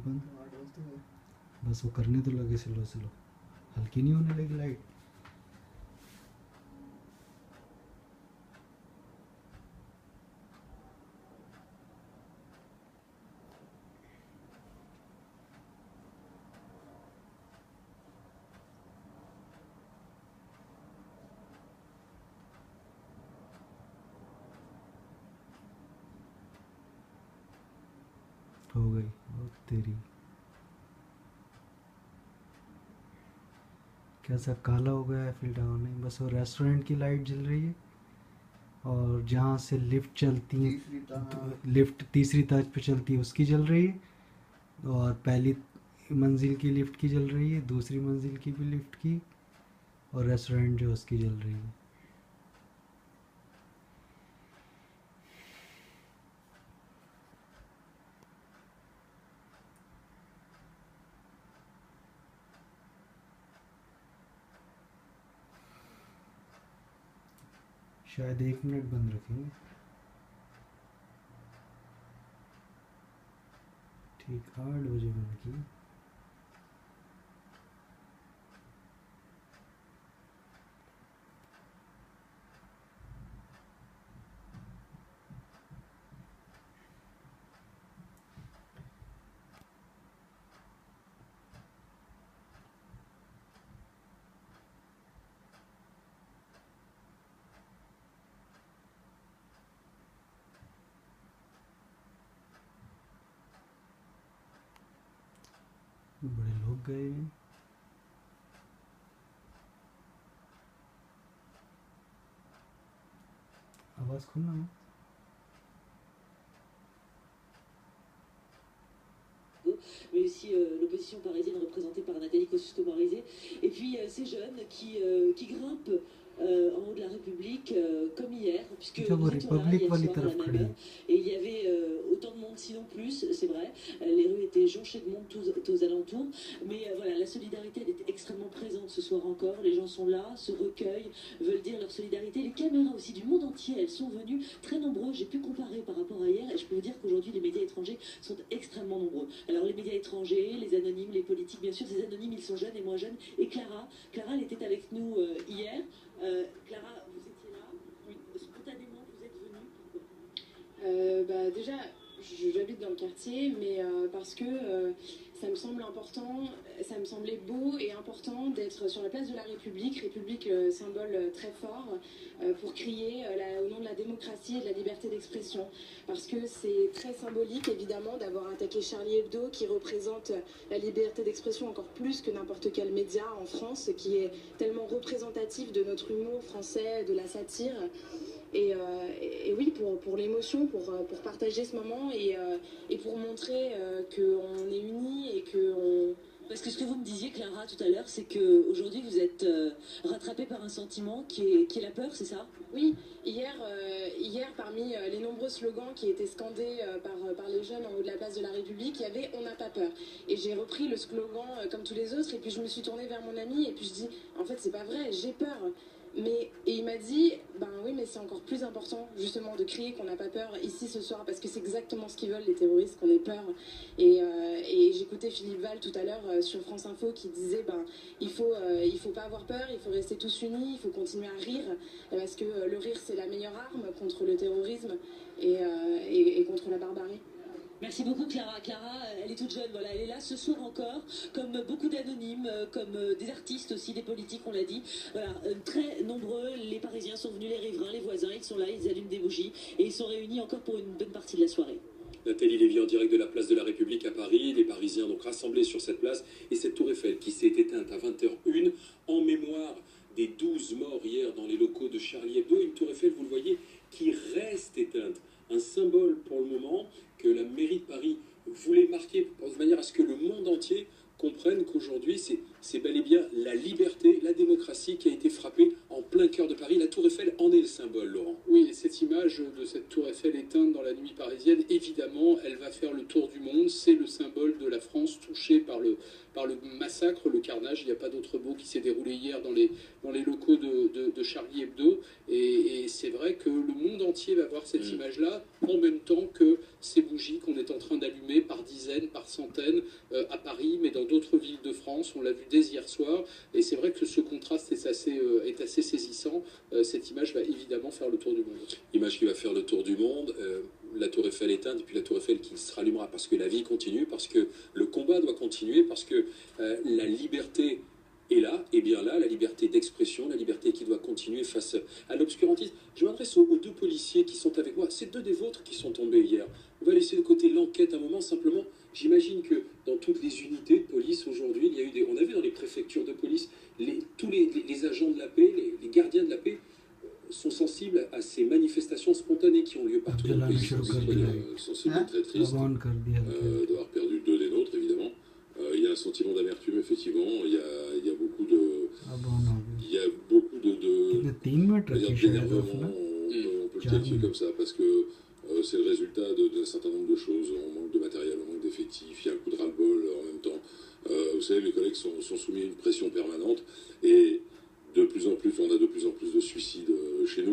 बंद, बस वो करने तो लगे स्लो स्लो, हल्की नहीं होने लगी लाइट। हो गई और तेरी कैसा काला हो गया है, फिर डाउन नहीं, बस वो रेस्टोरेंट की लाइट जल रही है और जहाँ से लिफ्ट चलती है, लिफ्ट तीसरी तर्ज पे चलती है उसकी जल रही है, और पहली मंजिल की लिफ्ट की जल रही है, दूसरी मंजिल की भी लिफ्ट की, और रेस्टोरेंट जो उसकी जल रही है। शायद 1 मिनट बंद रखेंगे। ठीक 8 बजे बंद की। बड़े लोग गए हैं। आवाज़ खुलना है। Mais aussi l'opposition parisienne représentée par Nathalie Kosciusko-Morizet. Et puis ces jeunes qui grimpent en haut de la République comme hier, puisque nous étions là hier soir à la même heure, et il y avait autant de monde, sinon plus, c'est vrai. Les rues étaient jonchées de monde tous aux alentours, mais voilà, la solidarité elle est extrêmement présente ce soir encore. Les gens sont là, se recueillent, veulent dire leur solidarité. Les caméras aussi du monde entier, elles sont venues très nombreuses. J'ai pu comparer par rapport à hier, et je peux vous dire qu'aujourd'hui les médias étrangers sont extrêmement nombreux. Alors les médias étrangers, les anonymes, les politiques, bien sûr, ces anonymes ils sont jeunes et moins jeunes. Et Clara, elle était avec nous hier. Clara, vous étiez là, oui. Spontanément vous êtes venue. Pourquoi déjà, j'habite dans le quartier, mais parce que ça me semble important, ça me semblait beau et important d'être sur la place de la République, symbole très fort, pour crier au nom de la démocratie et de la liberté d'expression. Parce que c'est très symbolique, évidemment, d'avoir attaqué Charlie Hebdo, qui représente la liberté d'expression encore plus que n'importe quel média en France, qui est tellement représentatif de notre humour français, de la satire. Et oui, pour l'émotion, pour partager ce moment et pour montrer qu'on est unis et qu'on... Parce que ce que vous me disiez, Clara, tout à l'heure, c'est qu'aujourd'hui, vous êtes rattrapée par un sentiment qui est la peur, c'est ça? Oui, hier, parmi les nombreux slogans qui étaient scandés par les jeunes en haut de la place de la République, il y avait « On n'a pas peur ». Et j'ai repris le slogan comme tous les autres, et puis je me suis tournée vers mon ami, et puis je dis « En fait, c'est pas vrai, j'ai peur ». Et il m'a dit, ben oui, mais c'est encore plus important justement de crier qu'on n'a pas peur ici ce soir, parce que c'est exactement ce qu'ils veulent, les terroristes, qu'on ait peur. Et j'écoutais Philippe Val tout à l'heure sur France Info qui disait, ben il faut pas avoir peur, il faut rester tous unis, il faut continuer à rire, parce que le rire c'est la meilleure arme contre le terrorisme et contre la barbarie. Merci beaucoup Clara. Clara, elle est toute jeune, voilà, elle est là ce soir encore, comme beaucoup d'anonymes, comme des artistes aussi, des politiques, on l'a dit. Voilà, très nombreux, les Parisiens sont venus, les riverains, les voisins, ils sont là, ils allument des bougies et ils sont réunis encore pour une bonne partie de la soirée. Nathalie Lévy en direct de la place de la République à Paris, les Parisiens donc rassemblés sur cette place, et cette tour Eiffel qui s'est éteinte à 20h01 en mémoire des 12 morts hier dans les locaux de Charlie Hebdo, une tour Eiffel, vous le voyez, qui reste éteinte. Un symbole pour le moment que la mairie de Paris voulait marquer de manière à ce que le monde entier comprenne qu'aujourd'hui c'est bel et bien la liberté, la démocratie qui a été frappée en plein cœur de Paris. La tour Eiffel en est le symbole, Laurent. Oui, et cette image de cette tour Eiffel éteinte dans la nuit parisienne, évidemment, elle va faire le tour du monde. C'est le symbole de la France touchée par le massacre, le carnage image. Il n'y a pas d'autre mot qui s'est déroulé hier dans les locaux de Charlie Hebdo. Et c'est vrai que le monde entier va voir cette image-là en même temps que ces bougies qu'on est en train d'allumer par dizaines, par centaines à Paris, mais dans d'autres villes de France. On l'a vu dès hier soir. Et c'est vrai que ce contraste est assez saisissant. Cette image va évidemment faire le tour du monde. Image qui va faire le tour du monde. La tour Eiffel éteinte et puis la tour Eiffel qui se rallumera parce que la vie continue, parce que le combat doit continuer, parce que la liberté est là, et bien là, la liberté d'expression, la liberté qui doit continuer face à l'obscurantisme. Je m'adresse aux deux policiers qui sont avec moi. C'est deux des vôtres qui sont tombés hier. On va laisser de côté l'enquête un moment, simplement. J'imagine que dans toutes les unités de police aujourd'hui, il y a eu on a vu dans les préfectures de police, tous les agents de la paix, les gardiens de la paix, sont sensibles à ces manifestations spontanées qui ont lieu partout dans le pays. Sensibles et très tristes d'avoir perdu deux des nôtres, évidemment. Il y a un sentiment d'amertume, effectivement. Il y a beaucoup de... Il y a beaucoup d'énervement, on peut le qualifier comme ça, parce que c'est le résultat d'un certain nombre de choses. On manque de matériel, on manque d'effectifs, il y a un coup de ras-le-bol en même temps. Vous savez, les collègues sont soumis à une pression permanente, et de plus en plus, on a de plus en plus de suicides chez nous.